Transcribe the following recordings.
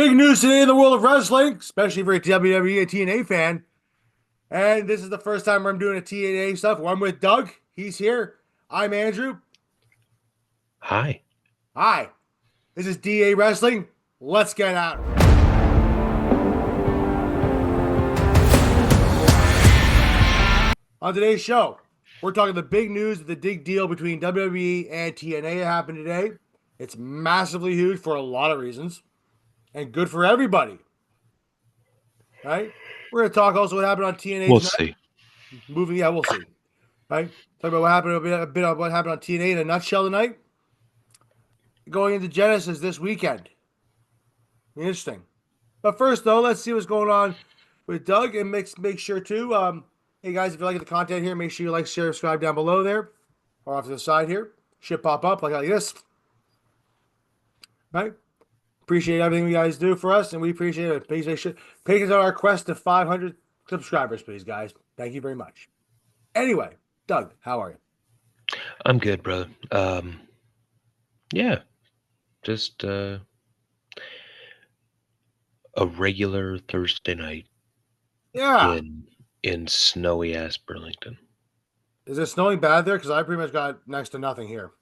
Big news today in the world of wrestling, especially for a WWE and TNA fan. And this is the first time where I'm doing a TNA stuff. Well, I'm with Doug. He's here. I'm Andrew. Hi. Hi. This is DA Wrestling. Let's get out. On today's show, we're talking the big news, the big deal between WWE and TNA that happened today. It's massively huge for a lot of reasons and good for everybody. Right? We're going to talk also what happened on TNA We'll tonight. see. We'll see. Right? Talk about what happened a bit of what happened on TNA in a nutshell tonight. Going into Genesis this weekend. Interesting. But first, though, let's see what's going on with Doug and make sure too. Hey guys, if you like the content here, make sure you like, share, subscribe down below there, or off to the side here. Should pop up like this. Right? Appreciate everything you guys do for us, and we appreciate it. Please take us on our quest to 500 subscribers, please, guys. Thank you very much. Anyway, Doug, how are you? I'm good, brother. Yeah, just a regular Thursday night Yeah. in snowy ass Burlington. Is it snowing bad there? Because I pretty much got next to nothing here.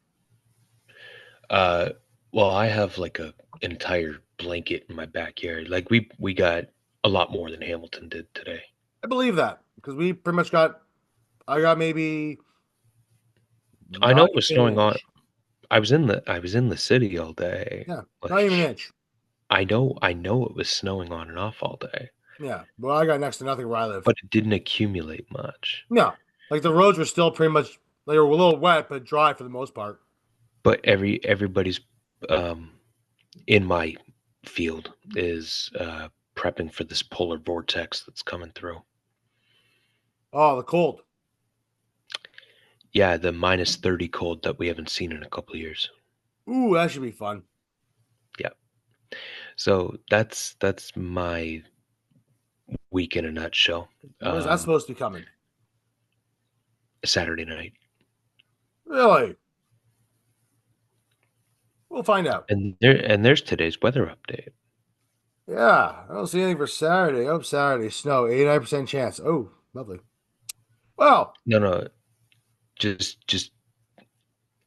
Well, I have like a entire blanket in my backyard. Like we got a lot more than Hamilton did today. I believe that because we pretty much got. I got maybe. I know it was not even snowing an on. inch. I was in the city all day. Yeah, Like, not even an inch. I know it was snowing on and off all day, Yeah, well, I got next to nothing where I live. but it didn't accumulate much. No, like the roads were still pretty much. They were a little wet, but dry for the most part. But everybody's in my field is prepping for this polar vortex that's coming through. Oh, the cold. Yeah, the minus 30 cold that we haven't seen in a couple of years. Ooh, that should be fun. Yeah. So that's my week in a nutshell. Where's that supposed to be coming? Saturday night. Really? We'll find out. And there's today's weather update. Yeah, I don't see anything for Saturday. Oh, Saturday, snow, 89% chance. Oh, lovely. Well, No, just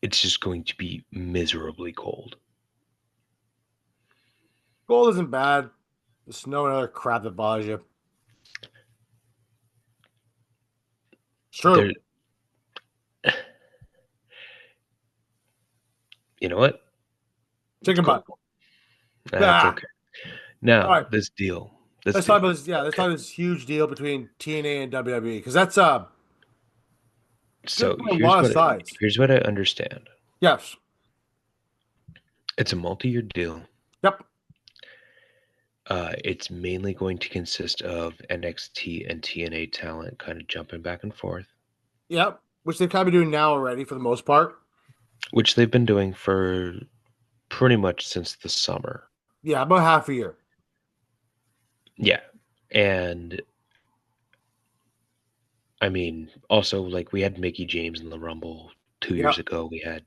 it's just going to be miserably cold. cold isn't bad. The snow and other crap that bothers you. It's true. You know what? Chicken butt. That's okay. Now, All right. this deal. Let's talk about this. Yeah, let's talk about this huge deal between TNA and WWE because that's so a lot of sides. Here's what I understand. Yes. It's a multi-year deal. Yep. It's mainly going to consist of NXT and TNA talent kind of jumping back and forth. Yep. Which they've kind of been doing now already for the most part. Which they've been doing for pretty much since the summer. Yeah, about half a year. Yeah. And I mean, also like we had Mickey James in the Rumble 2 years ago. We had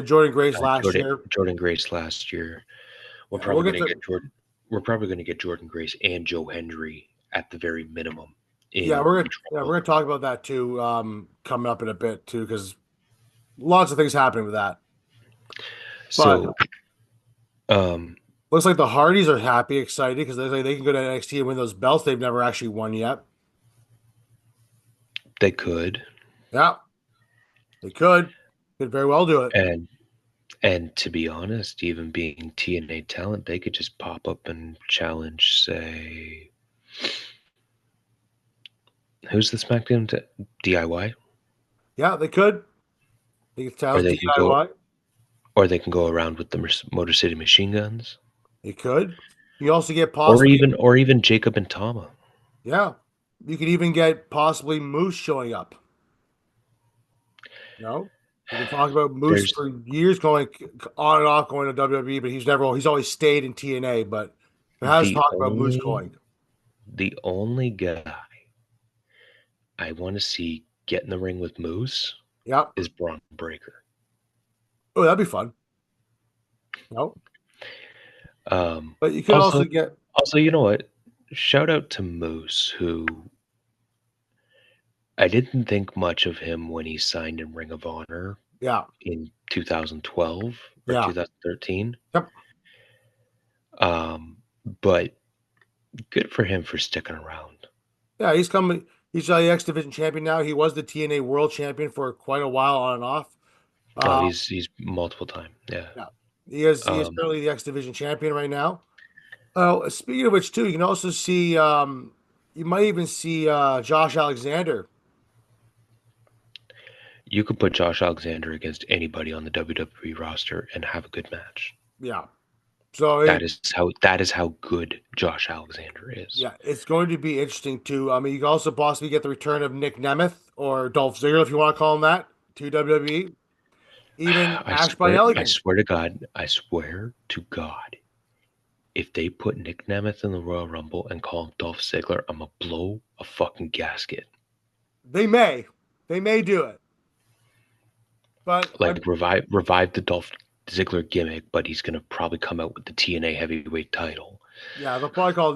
Jordan Grace last year. Jordan Grace last year. We're probably going to get Jordan. We're probably going to get Jordan Grace and Joe Hendry at the very minimum. We're gonna talk about that too. Coming up in a bit too, because lots of things happening with that. So, looks like the Hardys are happy, excited because they can go to NXT and win those belts they've never actually won yet. They could. Yeah, they could. Could very well do it. And to be honest, even being TNA talent, they could just pop up and challenge, say, who's the SmackDown DIY? Yeah, they could. They could challenge DIY. Or they can go around with the Motor City Machine Guns. They could. You also get possibly or even Jacob and Tama. Yeah, you could even get possibly Moose showing up. No. We can talk about Moose for years going on and off going to WWE, but he's always stayed in TNA, but there has talk about Moose going. The only guy I want to see get in the ring with Moose is Braun Breaker. Oh, that'd be fun. No. But you could also Also, get you know what? Shout out to Moose, who I didn't think much of him when he signed in Ring of Honor yeah, in 2012 or yeah, 2013. yep, Um, but good for him for sticking around. yeah. He's coming. He's the X Division champion now. He was the TNA World Champion for quite a while on and off. Oh, Uh, he's multiple time. Yeah. yeah, he is Um, currently the X Division champion right now. Oh, speaking of which, too, you can also see. You might even see Josh Alexander. you could put Josh Alexander against anybody on the WWE roster and have a good match. Yeah. So That is how good Josh Alexander is. yeah, it's going to be interesting too. I mean, you can also possibly get the return of Nick Nemeth or Dolph Ziggler, if you want to call him that, to WWE. Even Ash Bryan I Elgin. swear to God, if they put Nick Nemeth in the Royal Rumble and call him Dolph Ziggler, I'm gonna blow a fucking gasket. They may do it, but Like revive the Dolph Ziggler gimmick, but he's gonna probably come out with the TNA heavyweight title. yeah, they'll probably call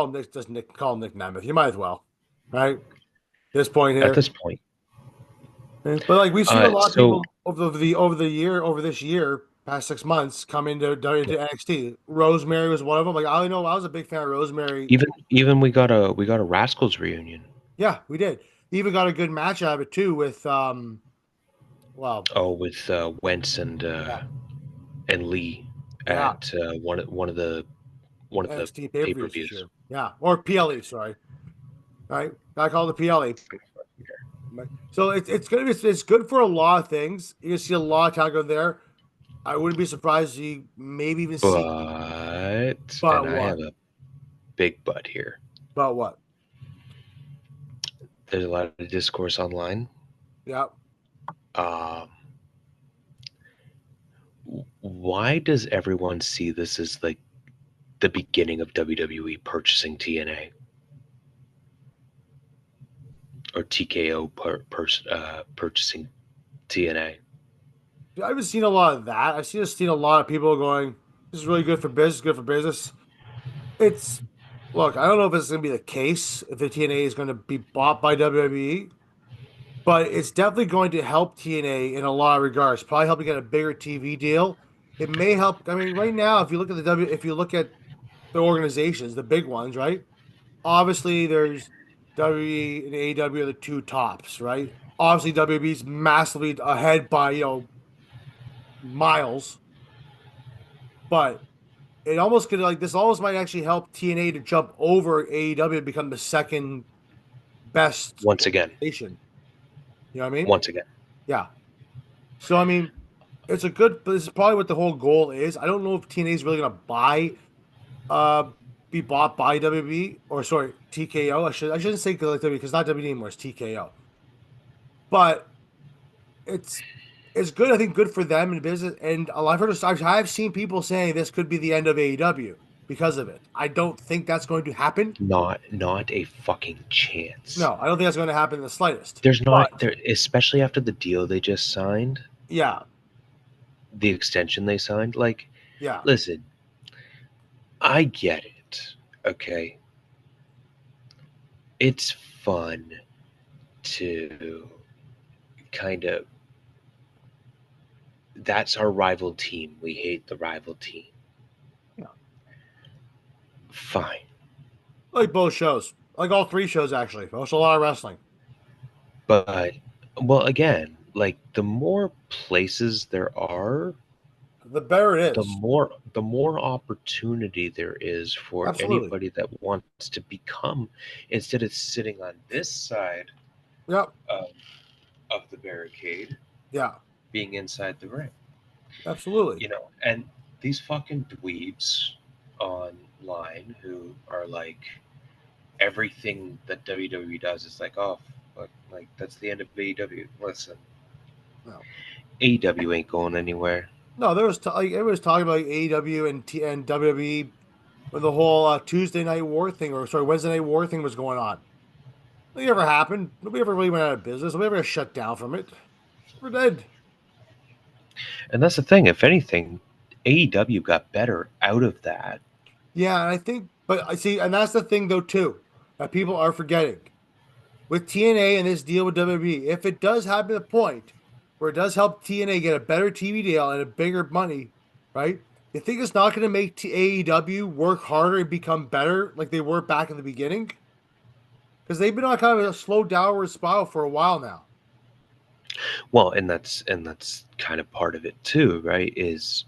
him Nick, just Nick, call him Nick Nemeth. You might as well, right? This point At here. this point, But like we've seen a lot of so people over this year, past 6 months, come into NXT. Rosemary was one of them. Like I know I was a big fan of Rosemary. even we got a Rascals reunion. Yeah, we did. Even got a good match out of it too with well, Oh, with Wentz yeah, and Lee yeah, at one of the NXT pay-per-views this pay-per-views. year. Yeah, or PLE, sorry. Right? I call it the PLE. So it's gonna be it's good for a lot of things. You see a lot of talent go there. I wouldn't be surprised to see maybe even see And but I have what? a big but here. But what? There's a lot of discourse online. Yeah. Um, why does everyone see this as like the beginning of WWE purchasing TNA or TKO purchasing TNA? I haven't seen a lot of that. I've just seen a lot of people going, "This is really good for business. Good for business." It's look. I don't know if it's going to be the case if the TNA is going to be bought by WWE, but it's definitely going to help TNA in a lot of regards. Probably help you get a bigger TV deal. It may help. I mean, right now, if you look at the organizations, the big ones, right? Obviously, there's WWE and AEW are the two tops, right? Obviously, WWE's massively ahead by miles, but it almost could like this almost might actually help TNA to jump over AEW and become the second best Once again, organization. You know what I mean? once again, Yeah. So I mean, it's a good. But this is probably what the whole goal is. I don't know if TNA is really gonna uh, be bought by WWE or sorry TKO. I shouldn't say WWE because not WWE anymore. It's TKO. But it's it's good. I think good for them in business. And a lot of I've seen people saying this could be the end of AEW because of it. I don't think that's going to happen. not a fucking chance. No, I don't think that's going to happen in the slightest. There's not But there, especially after the deal they just signed, yeah, the extension they signed. Like, yeah, listen, I get it. Okay, it's fun to kind of that's our rival team. We hate the rival team. yeah. Fine. Like both shows, like all three shows actually. I watched a lot of wrestling. But well again, like the more places there are, The better it is. the more opportunity there is for Absolutely. anybody that wants to become instead of sitting on this side Yep. of, of the barricade, Yeah. being inside the ring. Absolutely. And these fucking dweebs online who are like everything that WWE does is like, oh, fuck, like that's the end of AEW. Listen, No. AEW ain't going anywhere. No, there was like everybody was talking about like, AEW and WWE when the whole Tuesday Night War thing, or sorry, Wednesday Night War thing was going on. Nothing ever happened. Nobody ever really went out of business. Nobody ever got shut down from it. We're dead. And that's the thing. If anything, AEW got better out of that. Yeah, and I think, but I see, and that's the thing though too that people are forgetting with TNA and this deal with WWE. If it does happen to the point where it does help TNA get a better TV deal and a bigger money, right? You think it's not going to make AEW work harder and become better like they were back in the beginning? Because they've been on kind of a slow downward spiral for a while now. Well, and that's kind of part of it too, right? Is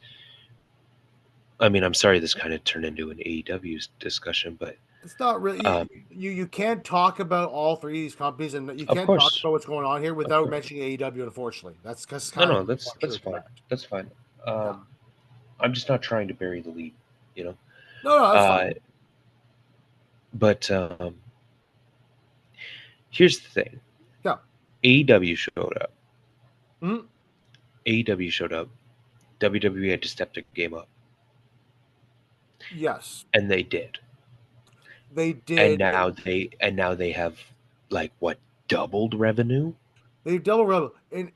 I mean, I'm sorry this kind of turned into an AEW discussion, but It's not really um, you can't talk about all three of these companies and you of can't talk course, about what's going on here of without course, mentioning AEW. Unfortunately, that's no, kind of no, the that's unfortunate fine, fact. that's fine. Yeah. I'm just not trying to bury the lead, you know. No, no, that's Uh, fine. but here's the thing: Yeah. AEW showed up. Mhm. AEW showed up. WWE had to step their game up, Yes, and they did. they And did. now they have like what, doubled revenue. They double rebel in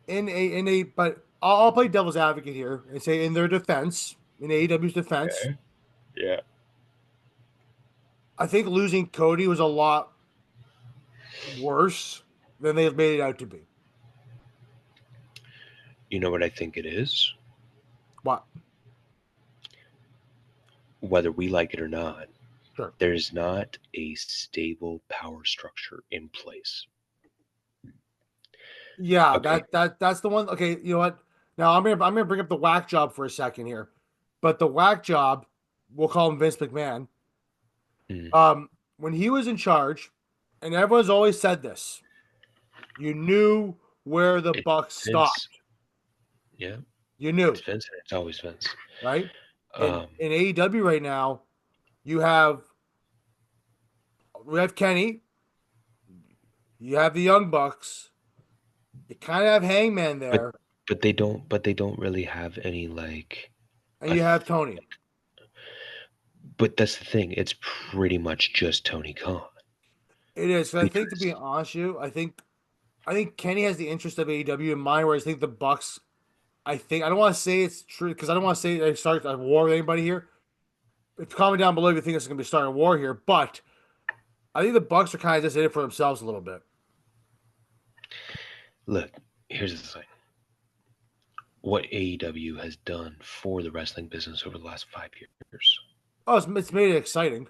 a. But I'll play devil's advocate here and say in their defense, in AEW's defense, Okay. Yeah. I think losing Cody was a lot worse than they've made it out to be. You know what I think it is? What? Whether we like it or not, Sure. there's not a stable power structure in place. Yeah, Okay. that's the one. Okay, you know what? Now I'm gonna bring up the whack job for a second here, but the whack job, we'll call him Vince McMahon. Mm. When he was in charge, and everyone's always said this, you knew where the It's buck Vince. stopped. Yeah. You It's knew, Vince, and it's always Vince. right? And Um, in AEW right now, you have we have Kenny, you have the Young Bucks, you kind of have Hangman but there, but they don't really have any like and a you have Tony. but that's the thing. It's pretty much just Tony Khan It is. So I think to be because honest with you, I think Kenny has the interest of AEW in mind, whereas I think the Bucks. I don't want to say it's true because I don't want to say I start a war with anybody here. Comment down below if you think it's going to be starting a war here, but I think the Bucks are kind of just in it for themselves a little bit. look, here's the thing. What AEW has done for the wrestling business over the last 5 years, Oh, it's made it exciting.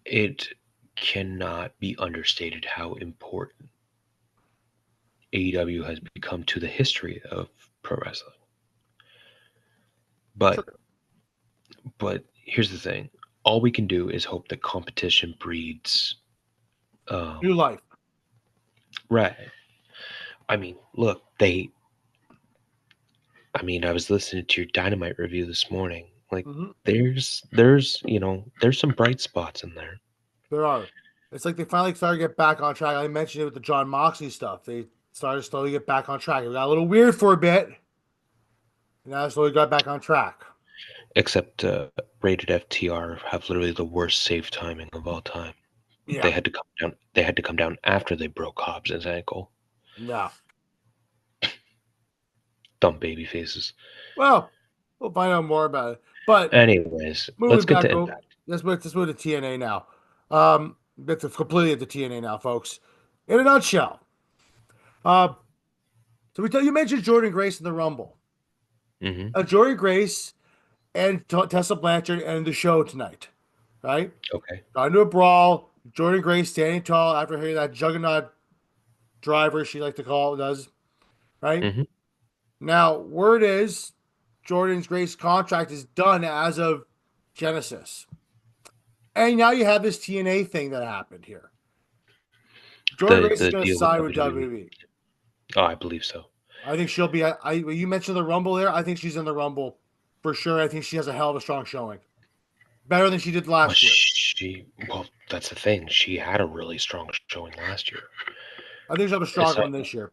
it cannot be understated how important AEW has become to the history of pro wrestling. But Sure. but here's the thing: all we can do is hope that competition breeds. Um, New life. right. I mean, look, they. I mean, I was listening to your Dynamite review this morning. Like, Hmm. there's some bright spots in there. There are. It's like they finally started to get back on track. I mentioned it with the John Moxley stuff. They started to slowly get back on track. It got a little weird for a bit, and now they slowly got back on track. Except rated FTR have literally the worst save timing of all time. They Yeah. had to come down. They had to come down after they broke Hobbs' ankle. Yeah. Dumb baby faces. Well, we'll find out more about it. But Anyways, let's moving get back, to Impact. let's move to TNA now. That's completely at the TNA now, folks. In a nutshell, uh, so you mentioned Jordan Grace in the Rumble. Hmm. Jordan Grace and Tessa Blanchard and the show tonight, right? Okay. Got into a brawl. Jordan Grace standing tall after hearing that juggernaut driver, she like to call it, does, right? Hmm. Now, word is Jordan's Grace contract is done as of Genesis. And now you have this TNA thing that happened here. Jordan The Grace is the going to deal with sign with WWE. WWE. Oh, I believe so. I think she'll be. You mentioned the Rumble there. I think she's in the Rumble for sure. I think she has a hell of a strong showing, better than she did Well, last year. well, that's the thing. She had a really strong showing last year. I think she'll have a stronger It's one this year.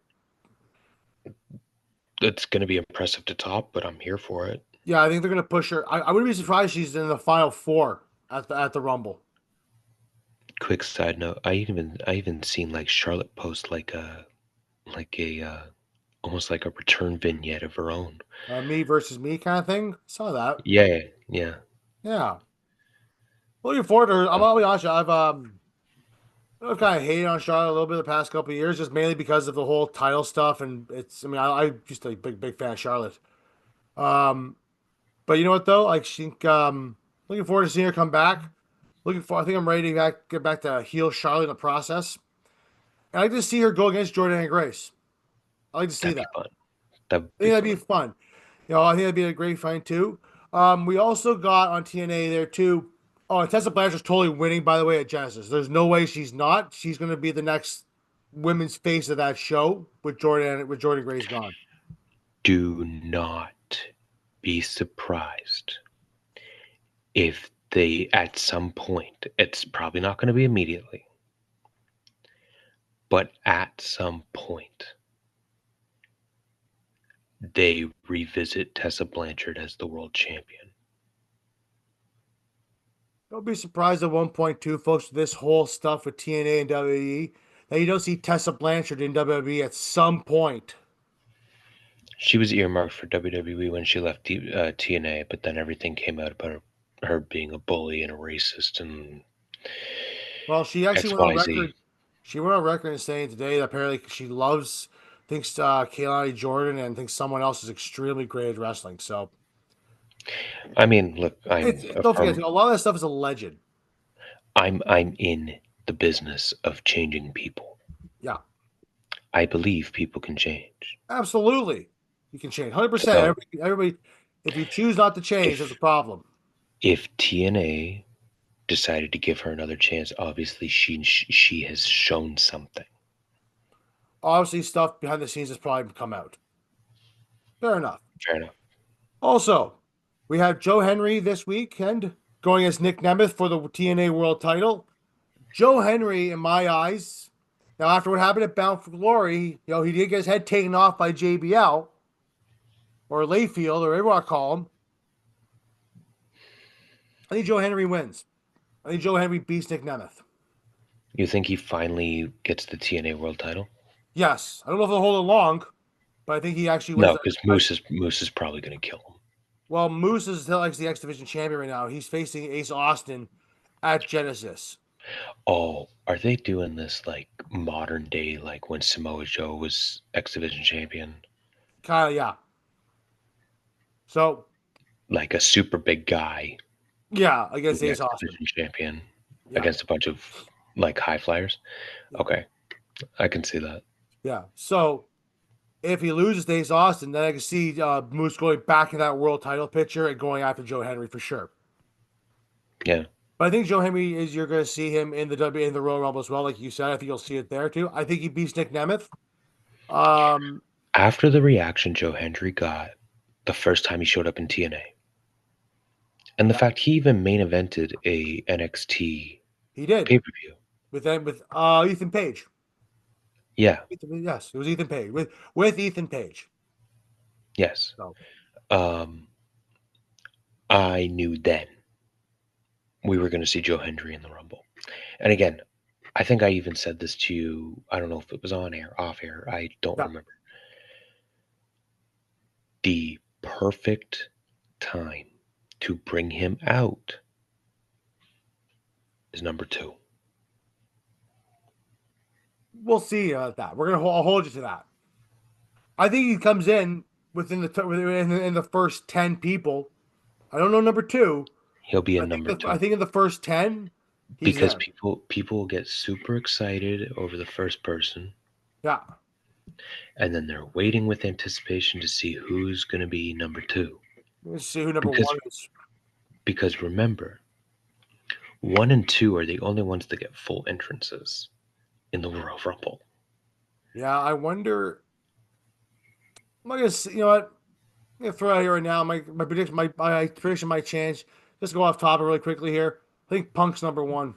it's going to be impressive to top, but I'm here for it. Yeah, I think they're going to push her. I wouldn't be surprised if she's in the final four at the Rumble. Quick side note: I even seen like Charlotte post like a almost like a return vignette of her own. Me versus me kind of thing. Saw that. Yeah, yeah. Yeah. Looking forward to her. I'll be honest, I've kind of hated on Charlotte a little bit the past couple of years, just mainly because of the whole title stuff. And it's, I mean, I'm just a big fan of Charlotte. Um, but you know what though? Like, looking forward to seeing her come back. I think I'm ready to get back to heel Charlotte in the process. And I like to see her go against Jordan and Grace. I like to see That'd that. be fun. That'd I be think that'd be fun. fun. I think that'd be a great fight too. We also got on TNA there too. Oh, and Tessa Blanchard's totally winning, by the way, at Genesis. There's no way she's not. She's going to be the next women's face of that show with Jordan Grace gone. Do not be surprised if they, at some point, it's probably not going to be immediately, but at some point, they revisit Tessa Blanchard as the world champion. Don't be surprised at 1.2, folks, with this whole stuff with TNA and WWE, that you don't see Tessa Blanchard in WWE at some point. She was earmarked for WWE when she left TNA, but then everything came out about her being a bully and a racist and Well, she actually went on XYZ. record. She went on record and saying today that apparently she thinks Kaylani Jordan and thinks someone else is extremely great at wrestling. So I mean, look, don't forget, a lot of that stuff is alleged. I'm in the business of changing people. Yeah, I believe people can change. absolutely. You can change 100%. So Everybody, if you choose not to change, there's a problem. if TNA decided to give her another chance, obviously she has shown something. Obviously, stuff behind the scenes has probably come out. Fair enough. Fair enough. Also, we have Joe Henry this weekend going as Nick Nemeth for the TNA World Title. Joe Henry, in my eyes, now after what happened at Bound for Glory, he did get his head taken off by JBL or Layfield or whatever you want to call him. I think Joe Henry wins. I think Joe Henry beats Nick Nemeth. You think he finally gets the TNA World Title? Yes, I don't know if they'll hold it long, but I think he actually wins. No, because Moose is probably going to kill him. Well, Moose is still like the X Division champion right now. He's facing Ace Austin at Genesis. Oh, are they doing this like modern day, like when Samoa Joe was X Division champion? Kind of, yeah. So, like a super big guy. Yeah, against Ace X Austin. Division champion against a bunch of like high flyers. Yeah. Okay, I can see that. Yeah. So, if he loses to Ace Austin, then I can see Moose going back in that world title picture and going after Joe Henry for sure. Yeah. But I think Joe Henry you're going to see him in the Royal Rumble as well, like you said. I think you'll see it there too. I think he beats Nick Nemeth. After the reaction Joe Hendry got the first time he showed up in TNA, and the fact he even main evented a NXT he did pay-per-view with Ethan Page. Yeah. Yes, it was Ethan Page with Ethan Page. Yes. So. I knew then we were going to see Joe Hendry in the Rumble. And again, I think I even said this to you. I don't know if it was on air, off air. I don't remember. The perfect time to bring him out is number 2. We'll see that. We're gonna hold you to that. I think he comes in within the first 10 people. I don't know number 2. He'll be in number 2. I think in the first 10, because people will get super excited over the first person. Yeah. And then they're waiting with anticipation to see who's going to be number 2. Let's see who number 1 is. Because remember, 1 and 2 are the only ones that get full entrances in the Royal Rumble. Yeah, I wonder. I'm not gonna. You know what? I'm gonna throw out here right now. My prediction might change. Just go off topic really quickly here. I think Punk's number 1.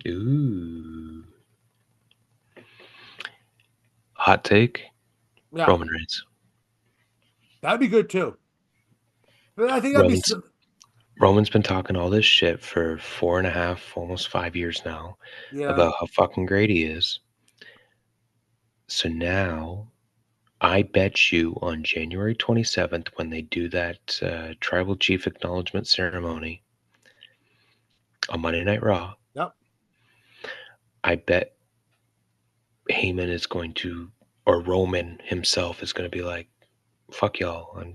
Ooh. Hot take. Yeah. Roman Reigns. That'd be good too. But I think Roman's been talking all this shit for 4.5, almost 5 years now about how fucking great he is. So now I bet you on January 27th, when they do that tribal chief acknowledgement ceremony on Monday Night Raw, Yep. I bet Heyman is going to, or Roman himself is going to be like, "Fuck y'all! I'm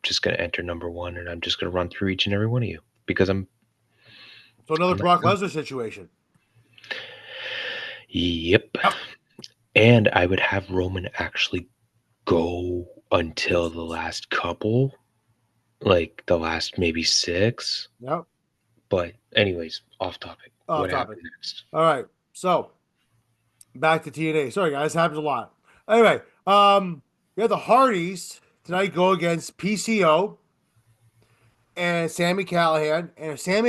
just going to enter number one, and I'm just going to run through each and every one of you because So another I'm that Brock good." Lesnar situation. Yep. Yep. And I would have Roman actually go until the last couple, like the last maybe 6. Yep. But anyways, off topic. Off What topic. happened next? All right. So back to TNA. Sorry, guys. Happens a lot. Anyway, we have the Hardys tonight go against PCO and Sammy Callahan. And if Sam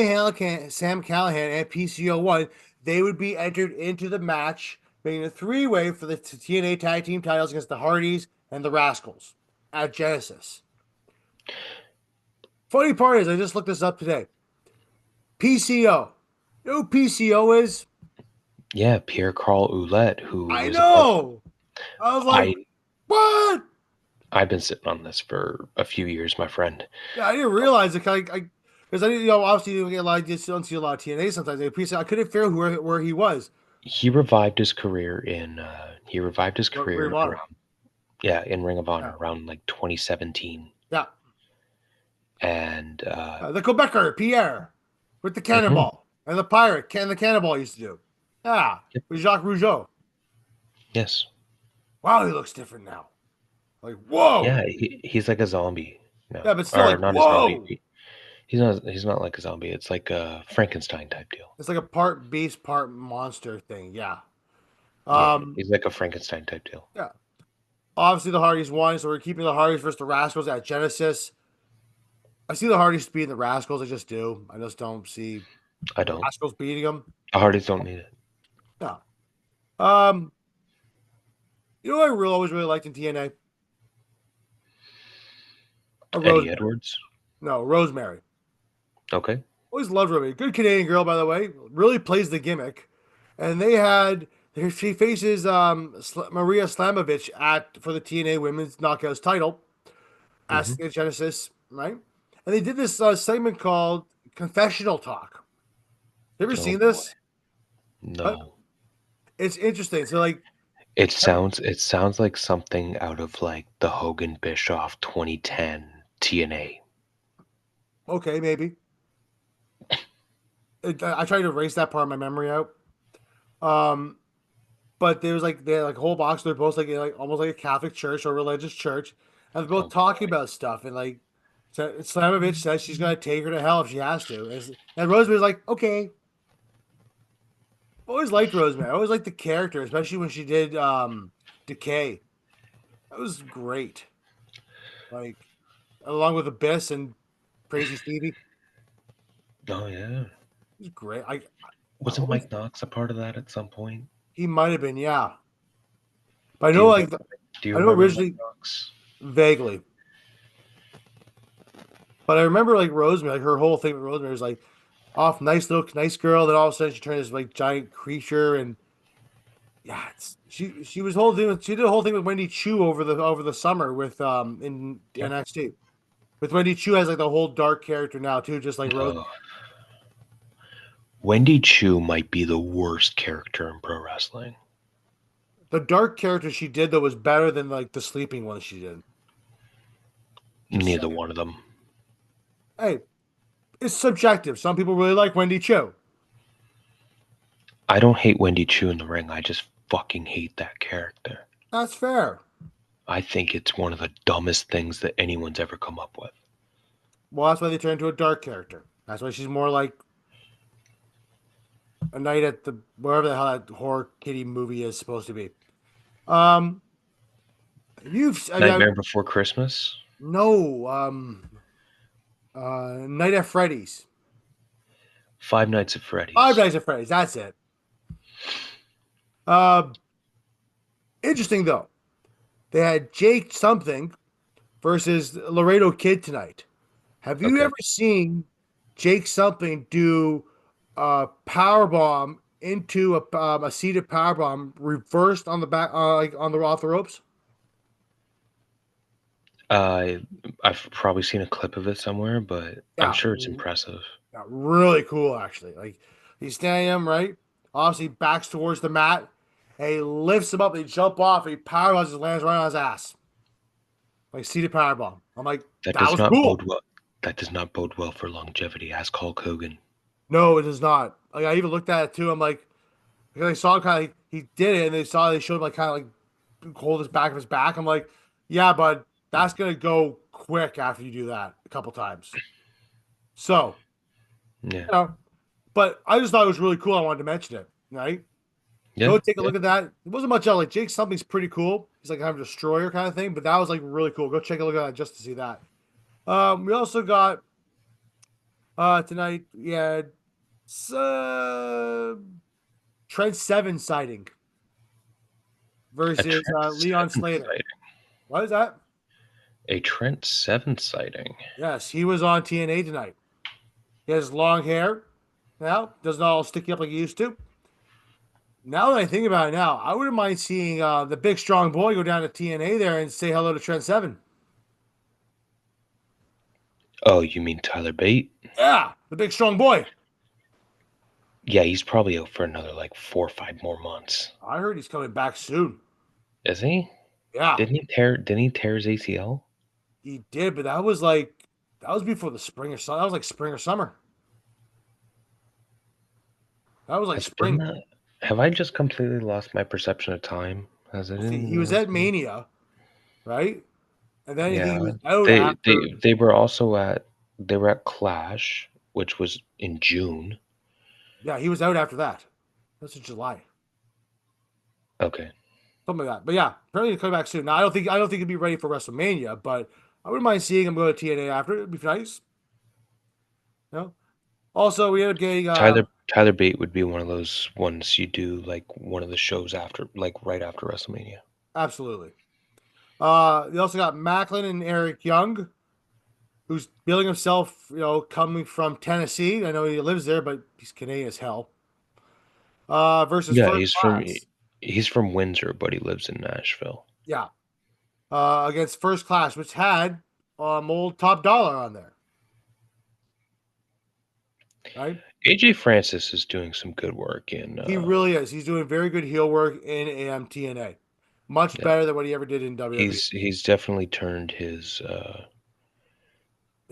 Callahan and PCO won, they would be entered into the match, making a three-way for the TNA Tag Team titles against the Hardys and the Rascals at Genesis. Funny part is, I just looked this up today. PCO. You know who PCO is? Yeah, Pierre Carl Ouellette, who I was a part. know. I was like, I what? I've been sitting on this for a few years, my friend. Yeah, I didn't realize it. Because I didn't, obviously you don't get a lot. You don't see a lot of TNA sometimes. I couldn't figure out where he was. He revived his career in Ring of Honor. around, yeah, in Ring of Yeah, Honor around like 2017. yeah. And The Quebecer Pierre with the mhm, cannonball and the pirate the cannonball used to do. Yeah, yep, with Jacques Rougeau. yes. Wow, he looks different now. Like whoa. Yeah, he's like a zombie now. Yeah, but still Or like not a zombie. whoa. He's not like a zombie. It's like a Frankenstein type deal. It's like a part beast, part monster thing. Yeah. Yeah, Um. he's like a Frankenstein type deal. Yeah. Obviously, the Hardys won, so we're keeping the Hardys versus the Rascals at Genesis. I see the Hardys beating the Rascals. I just do. I just don't see I the don't. Rascals beating them. The Hardys don't need it. No. Um. You know what I always really liked in TNA? A Eddie Rosemary. Edwards. No, Rosemary. Okay. Always loved Rosemary. Good Canadian girl, by the way. Really plays the gimmick. And they had she faces Maria Slamovich for the TNA Women's Knockouts title at Hmm. Genesis, right? And they did this segment called Confessional Talk. You ever Oh seen boy. this? No. It's interesting. So like, It sounds like something out of like the Hogan Bischoff 2010 TNA. okay, maybe. I tried to erase that part of my memory out. Um, but there was like they had like a whole box. They're both like almost like a Catholic church or religious church, and they're both Oh talking boy. about stuff. And like, Slamovich says she's gonna take her to hell if she has to, and Rosemary's like, okay. I always liked Rosemary. I always liked the character, especially when she did Decay. That was great. Like along with Abyss and Crazy Stevie, it Oh yeah. was great. I Wasn't always Mike Knox a part of that at some point? he might have been, yeah. But I Do know you like remember? Do you I know remember Mike originally Knox? vaguely. But I remember like Rosemary, like her whole thing with Rosemary was like off nice girl, then all of a sudden she turned this like giant creature and yeah, she was whole thing she did a whole thing with Wendy Chu over the summer with in Yep. NXT. With Wendy Chu has like the whole dark character now too, just like Rosemary. Oh, Wendy Chu might be the worst character in pro wrestling. The dark character she did though was better than like the sleeping one she did. Just Neither saying. one of them. Hey, it's subjective. Some people really like Wendy Chu. I don't hate Wendy Chu in the ring. I just fucking hate that character. That's fair. I think it's one of the dumbest things that anyone's ever come up with. Well, that's why they turned into a dark character. That's why she's more like a night at the wherever the hell that horror kitty movie is supposed to be. Um, Nightmare Before Christmas? no Night at Freddy's. Five Nights at Freddy's. Five Nights at Freddy's. That's it. Uh, interesting though. They had Jake something versus Laredo Kid tonight. Have you Okay. ever seen Jake something do a power bomb into a seated power bomb reversed on the back, like on the off the ropes? I've probably seen a clip of it somewhere, but I'm Yeah, sure it's impressive. yeah, really cool actually. Like he's standing him right, obviously backs towards the mat, and he lifts him up. They jump off. And he powerbombs, and lands right on his ass, like seated powerbomb. I'm like, That that does was not cool. bode well. That does not bode well for longevity. Ask Hulk Hogan. No, it is not. Like I even looked at it too. I'm like, because I saw him kind of he did it, and they showed him like kind of like hold his back of his back. I'm like, yeah, but that's gonna go quick after you do that a couple times. So, Yeah. you know, but I just thought it was really cool. I wanted to mention it. Right? Yeah. Go take a Yeah. look at that. It wasn't much else. Like Jake something's pretty cool. He's like kind of a destroyer kind of thing, but that was like really cool. Go take a look at that just to see that. We also got tonight. Yeah, Trent Seven sighting A versus Trent Leon Seven Slater. sighting. What is that? A Trent Seven sighting. Yes, he was on TNA tonight. He has long hair now, doesn't all sticky up like he used to. Now that I think about it now, I wouldn't mind seeing the big strong boy go down to TNA there and say hello to Trent Seven. Oh, you mean Tyler Bate? Yeah, the big strong boy. Yeah, he's probably out for another like 4 or 5 more months. I heard he's coming back soon. Is he? Yeah, Didn't he tear his ACL? he did, but that was like that was before the spring or summer. That was like spring or summer. That was like Has been spring. that? Have I just completely lost my perception of time? Has it He in? was at Mania, right? And then he Yeah, was out they they after. they were also at they were at Clash, which was in June. Yeah, he was out after that. That's in July, Okay. something like that. But yeah, apparently he's coming back soon. Now I don't think he'll be ready for WrestleMania, but I wouldn't mind seeing him go to TNA after. It'd be nice. You know. Also, we ended up getting Tyler Bate would be one of those ones you do like one of the shows after, like right after WrestleMania. absolutely. They also got Macklin and Eric Young, who's billing himself, coming from Tennessee. I know he lives there, but he's Canadian as hell. Versus Yeah, First Class. he's from Windsor, but he lives in Nashville. Yeah. Against First Class, which had old Top Dollar on there. Right? AJ Francis is doing some good work in He really is. He's doing very good heel work in AMTNA. Much yeah, better than what he ever did in WWE. he's definitely turned His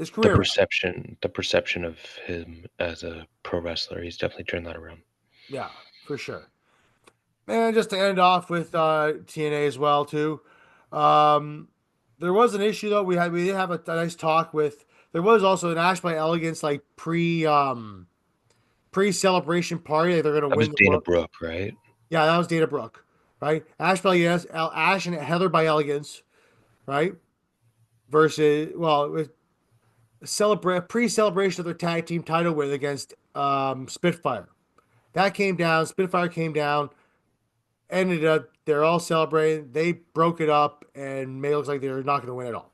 career around. the perception of him as a pro wrestler. He's definitely turned that around. Yeah, for sure. And just to end off with TNA as well too. Um, there was an issue though. We did have a nice talk with. There was also an Ash by Elegance like pre celebration party. Like they're gonna That was win the Dana world. Brooke, right? Yeah, that was Dana Brooke, right? Ash by yes, Ash and Heather by Elegance, right? Versus with celebrate pre-celebration of their tag team title win against Spitfire. That came down. Spitfire came down. Ended up they're all celebrating. They broke it up, and May looks like they're not going to win at all.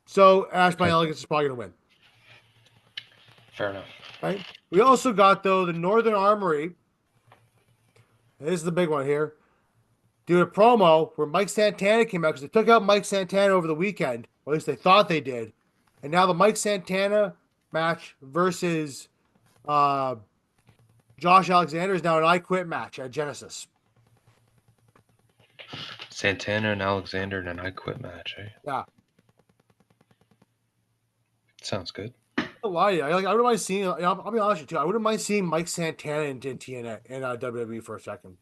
So Ash by Okay, Elegance is probably going to win, fair enough. right? We also got though the Northern Armory. This is the big one here. Do a promo where Mike Santana came out because they took out Mike Santana over the weekend, or at least they thought they did, and now the Mike Santana match versus uh, Josh Alexander is now an I Quit match at Genesis. Santana and Alexander in an I Quit match, eh? Yeah. Sounds good. I'll lie to you. I wouldn't mind seeing. I'll be honest with you too. I wouldn't mind seeing Mike Santana in TNA and WWE for a second.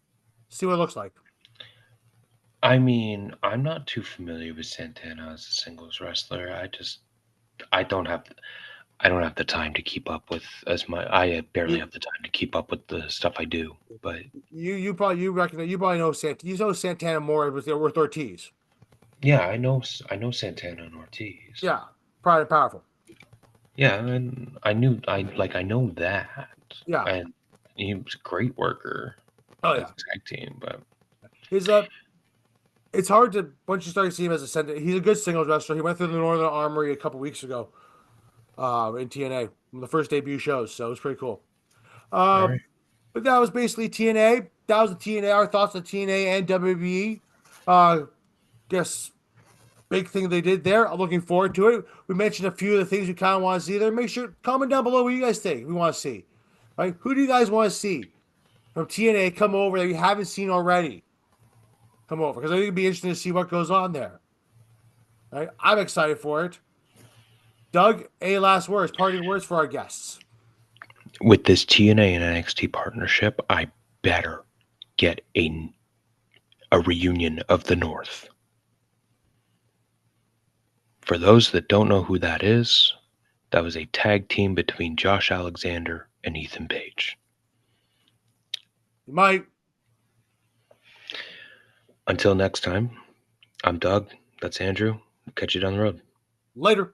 See what it looks like. I mean, I'm not too familiar with Santana as a singles wrestler. I don't have I don't have the time to keep up with as my I barely You have the time to keep up with the stuff I do. But you probably know Santana more with Ortiz. yeah, I know Santana and Ortiz. Yeah, Pride and Powerful. Yeah, and I know that, Yeah. and he was a great worker Oh as yeah. a tag team. But His it's hard to once you start to see him as a center. He's a good singles wrestler. He went through the Northern Armory a couple weeks ago, in TNA, the first debut shows. So it was pretty cool. all Um, right, but that was basically TNA. That was the TNA. Our thoughts on TNA and WWE. Guess big thing they did there. I'm looking forward to it. We mentioned a few of the things we kind of want to see there. Make sure comment down below what you guys think we want to see. Right? Who do you guys want to see from TNA come over that you haven't seen already? Come over because I think it'd be interesting to see what goes on there. Right? I'm excited for it. Doug, any last words, parting words for our guests? With this TNA and NXT partnership, I better get a reunion of the North. For those that don't know who that is, that was a tag team between Josh Alexander and Ethan Page. You might. Until next time, I'm Doug. That's Andrew. Catch you down the road. Later.